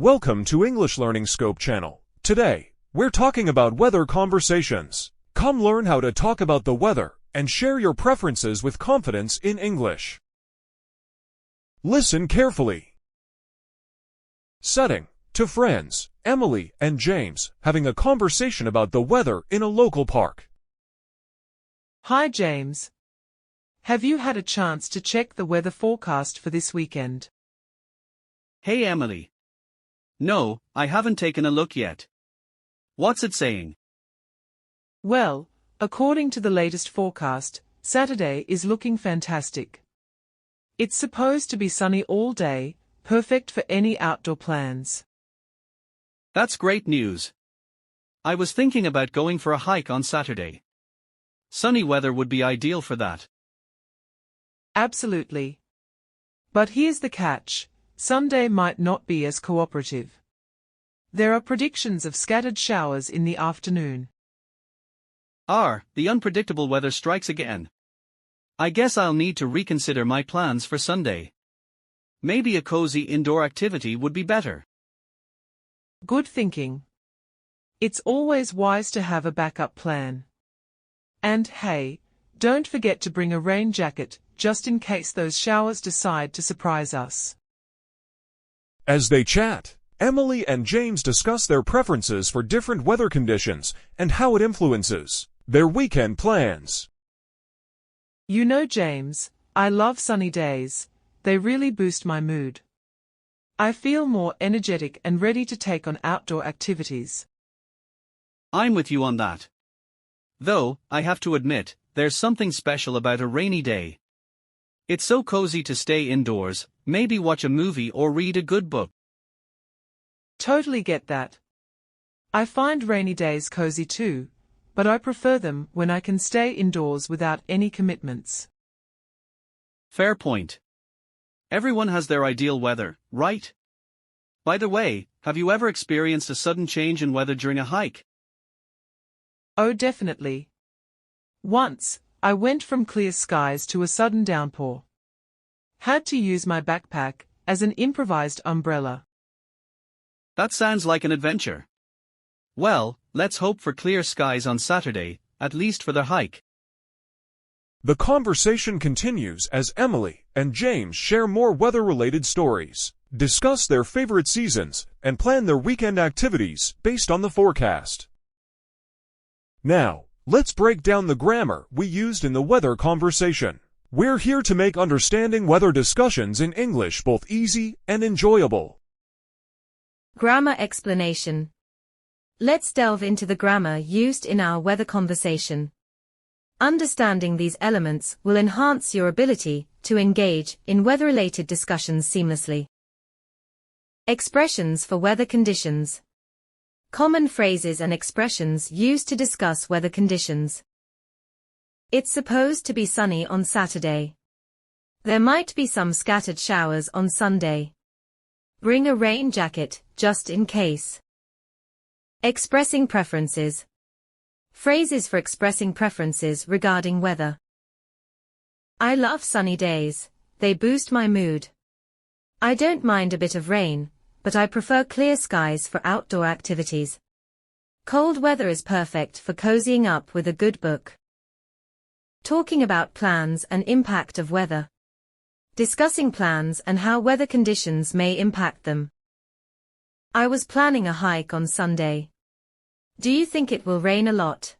Welcome to English Learning Scope channel. Today, we're talking about weather conversations. Come learn how to talk about the weather and share your preferences with confidence in English. Listen carefully. Setting: to friends, Emily and James having a conversation about the weather in a local park. Hi James. Have you had a chance to check the weather forecast for this weekend? Hey Emily. No, I haven't taken a look yet. What's it saying? Well, according to the latest forecast, Saturday is looking fantastic. It's supposed to be sunny all day, perfect for any outdoor plans. That's great news. I was thinking about going for a hike on Saturday. Sunny weather would be ideal for that. Absolutely. But here's the catch: Sunday might not be as cooperative. There are predictions of scattered showers in the afternoon. The unpredictable weather strikes again. I guess I'll need to reconsider my plans for Sunday. Maybe a cozy indoor activity would be better. Good thinking. It's always wise to have a backup plan. And hey, don't forget to bring a rain jacket, just in case those showers decide to surprise us. As they chat, Emily and James discuss their preferences for different weather conditions and how it influences their weekend plans. You know, James, I love sunny days. They really boost my mood. I feel more energetic and ready to take on outdoor activities. I'm with you on that. Though, I have to admit, there's something special about a rainy day. It's so cozy to stay indoors, maybe watch a movie or read a good book. Totally get that. I find rainy days cozy too, but I prefer them when I can stay indoors without any commitments. Fair point. Everyone has their ideal weather, right? By the way, have you ever experienced a sudden change in weather during a hike? Oh, definitely. Once, I went from clear skies to a sudden downpour. Had to use my backpack as an improvised umbrella. That sounds like an adventure. Well, let's hope for clear skies on Saturday, at least for the hike. The conversation continues as Emily and James share more weather-related stories, discuss their favorite seasons, and plan their weekend activities based on the forecast. Now, let's break down the grammar we used in the weather conversation. We're here to make understanding weather discussions in English both easy and enjoyable. Grammar explanation. Let's delve into the grammar used in our weather conversation. Understanding these elements will enhance your ability to engage in weather-related discussions seamlessly. Expressions for weather conditions. Common phrases and expressions used to discuss weather conditions. It's supposed to be sunny on Saturday. There might be some scattered showers on Sunday. Bring a rain jacket, just in case. Expressing preferences. Phrases for expressing preferences regarding weather. I love sunny days. They boost my mood. I don't mind a bit of rain, but I prefer clear skies for outdoor activities. Cold weather is perfect for cozying up with a good book. Talking about plans and impact of weather. Discussing plans and how weather conditions may impact them. I was planning a hike on Sunday. Do you think it will rain a lot?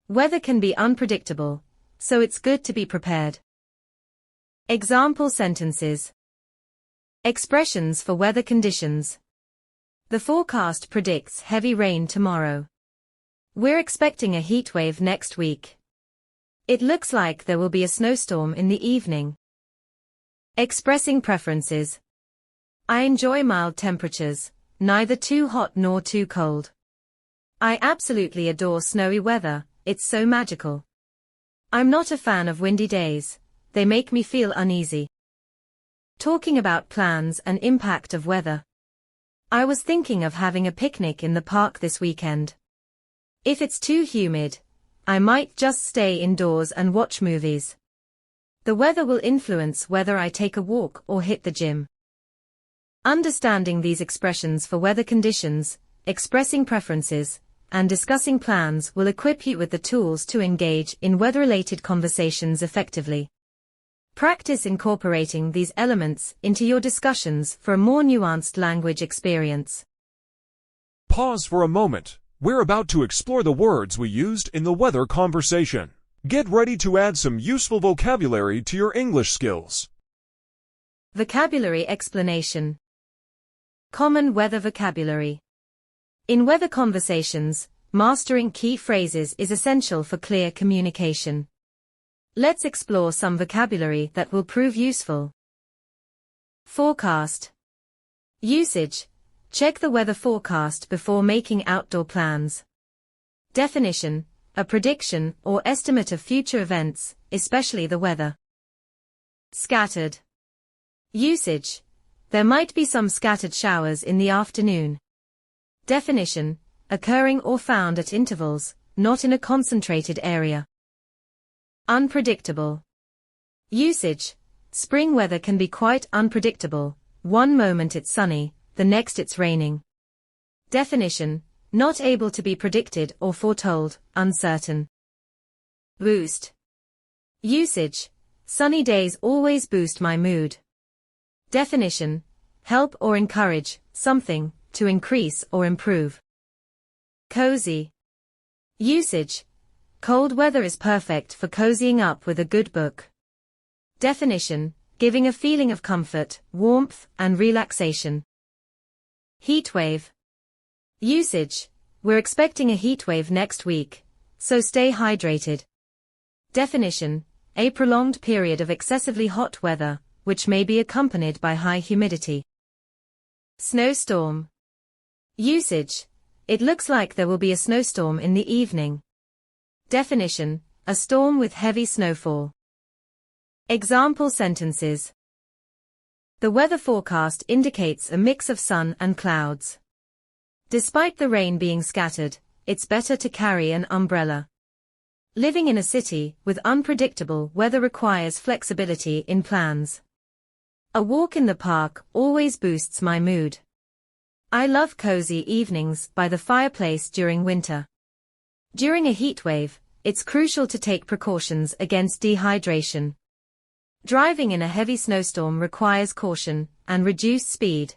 Weather can be unpredictable, so it's good to be prepared. Example sentences. Expressions for weather conditions. The forecast predicts heavy rain tomorrow. We're expecting a heat wave next week. It looks like there will be a snowstorm in the evening. Expressing preferences. I enjoy mild temperatures, neither too hot nor too cold. I absolutely adore snowy weather, it's so magical. I'm not a fan of windy days, they make me feel uneasy. Talking about plans and impact of weather. I was thinking of having a picnic in the park this weekend. If it's too humid, I might just stay indoors and watch movies. The weather will influence whether I take a walk or hit the gym. Understanding these expressions for weather conditions, expressing preferences, and discussing plans will equip you with the tools to engage in weather-related conversations effectively. Practice incorporating these elements into your discussions for a more nuanced language experience. Pause for a moment. We're about to explore the words we used in the weather conversation. Get ready to add some useful vocabulary to your English skills. Vocabulary explanation. Common weather vocabulary. In weather conversations, mastering key phrases is essential for clear communication. Let's explore some vocabulary that will prove useful. Forecast. Usage. Check the weather forecast before making outdoor plans. Definition. A prediction or estimate of future events, especially the weather. Scattered. Usage. There might be some scattered showers in the afternoon. Definition. Occurring or found at intervals, not in a concentrated area. Unpredictable. Usage. Spring weather can be quite unpredictable. One moment it's sunny, the next it's raining. Definition. Not able to be predicted or foretold, uncertain. Boost. Usage. Sunny days always boost my mood. Definition. Help or encourage something to increase or improve. Cozy. Usage. Cold weather is perfect for cozying up with a good book. Definition. Giving a feeling of comfort, warmth, and relaxation. Heatwave. Usage. We're expecting a heatwave next week, so stay hydrated. Definition. A prolonged period of excessively hot weather, which may be accompanied by high humidity. Snowstorm. Usage. It looks like there will be a snowstorm in the evening. Definition. A storm with heavy snowfall. Example sentences. The weather forecast indicates a mix of sun and clouds. Despite the rain being scattered, it's better to carry an umbrella. Living in a city with unpredictable weather requires flexibility in plans. A walk in the park always boosts my mood. I love cozy evenings by the fireplace during winter. During a heat wave, it's crucial to take precautions against dehydration. Driving in a heavy snowstorm requires caution and reduced speed.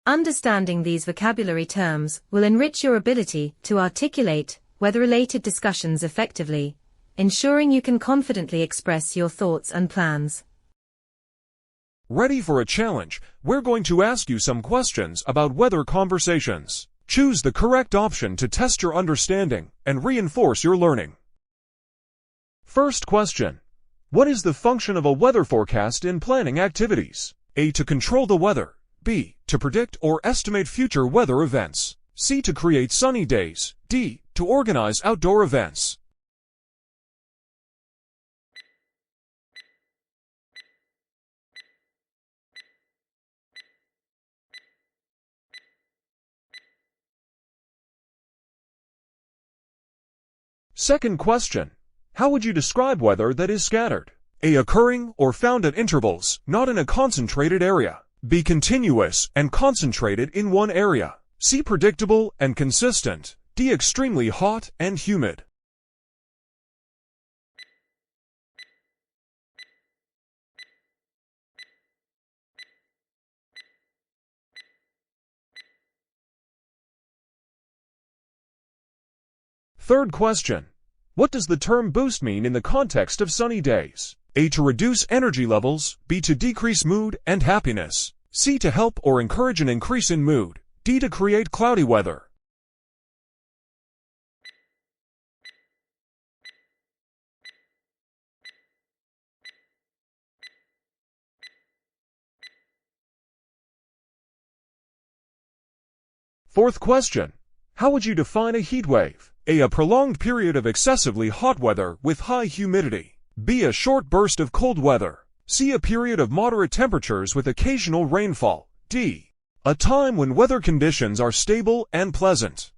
Understanding these vocabulary terms will enrich your ability to articulate weather-related discussions effectively, ensuring you can confidently express your thoughts and plans. Ready for a challenge? We're going to ask you some questions about weather conversations. Choose the correct option to test your understanding and reinforce your learning. First question. What is the function of a weather forecast in planning activities? A. To control the weather. B. To predict or estimate future weather events. C. To create sunny days. D. To organize outdoor events. Second question. How would you describe weather that is scattered? A. Occurring or found at intervals, not in a concentrated area. B. Continuous and concentrated in one area. C. Predictable and consistent. D. Extremely hot and humid. Third question. What does the term boost mean in the context of sunny days? A. To reduce energy levels. B. To decrease mood and happiness. C. To help or encourage an increase in mood. D. To create cloudy weather. Fourth question. How would you define a heat wave? A. A prolonged period of excessively hot weather with high humidity. B. A short burst of cold weather. C. A period of moderate temperatures with occasional rainfall. D. A time when weather conditions are stable and pleasant.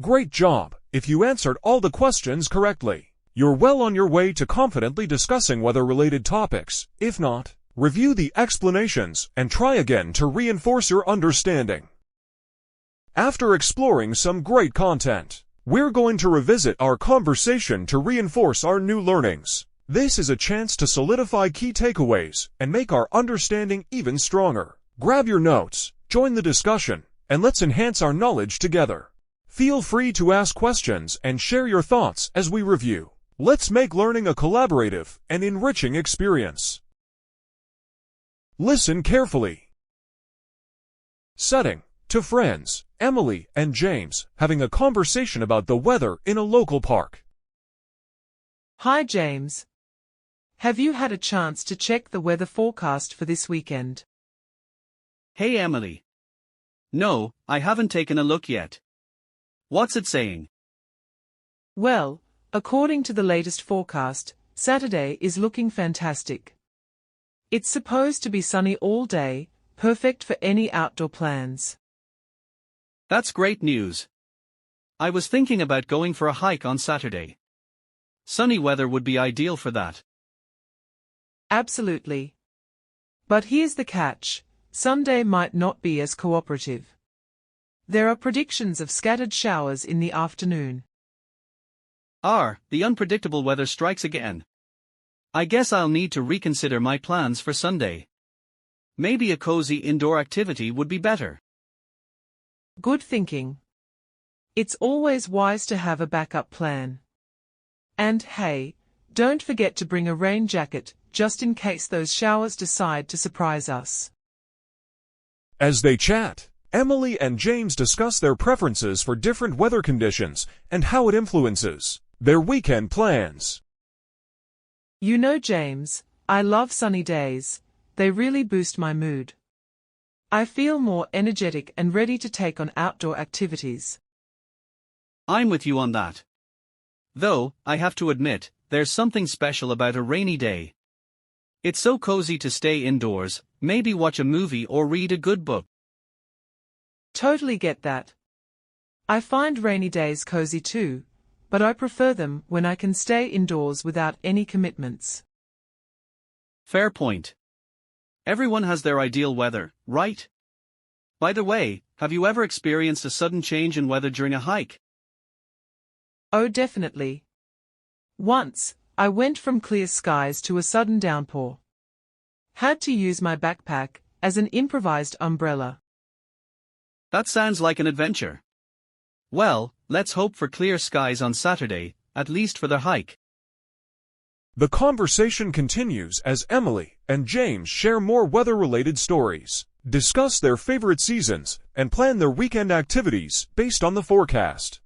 Great job! If you answered all the questions correctly, you're well on your way to confidently discussing weather-related topics. If not, review the explanations and try again to reinforce your understanding. After exploring some great content, we're going to revisit our conversation to reinforce our new learnings. This is a chance to solidify key takeaways and make our understanding even stronger. Grab your notes, join the discussion, and let's enhance our knowledge together. Feel free to ask questions and share your thoughts as we review. Let's make learning a collaborative and enriching experience. Listen carefully. Setting: to friends, Emily and James having a conversation about the weather in a local park. Hi James. Have you had a chance to check the weather forecast for this weekend? Hey Emily. No, I haven't taken a look yet. What's it saying? Well, according to the latest forecast, Saturday is looking fantastic. It's supposed to be sunny all day, perfect for any outdoor plans. That's great news. I was thinking about going for a hike on Saturday. Sunny weather would be ideal for that. Absolutely. But here's the catch: Sunday might not be as cooperative. There are predictions of scattered showers in the afternoon. The unpredictable weather strikes again. I guess I'll need to reconsider my plans for Sunday. Maybe a cozy indoor activity would be better. Good thinking. It's always wise to have a backup plan. And hey, don't forget to bring a rain jacket, just in case those showers decide to surprise us. As they chat, Emily and James discuss their preferences for different weather conditions and how it influences their weekend plans. You know, James, I love sunny days. They really boost my mood. I feel more energetic and ready to take on outdoor activities. I'm with you on that. Though, I have to admit, there's something special about a rainy day. It's so cozy to stay indoors, maybe watch a movie or read a good book. Totally get that. I find rainy days cozy too, but I prefer them when I can stay indoors without any commitments. Fair point. Everyone has their ideal weather, right? By the way, have you ever experienced a sudden change in weather during a hike? Oh, definitely. Once, I went from clear skies to a sudden downpour. Had to use my backpack as an improvised umbrella. That sounds like an adventure. Well, let's hope for clear skies on Saturday, at least for the hike. The conversation continues as Emily and James share more weather-related stories, discuss their favorite seasons, and plan their weekend activities based on the forecast.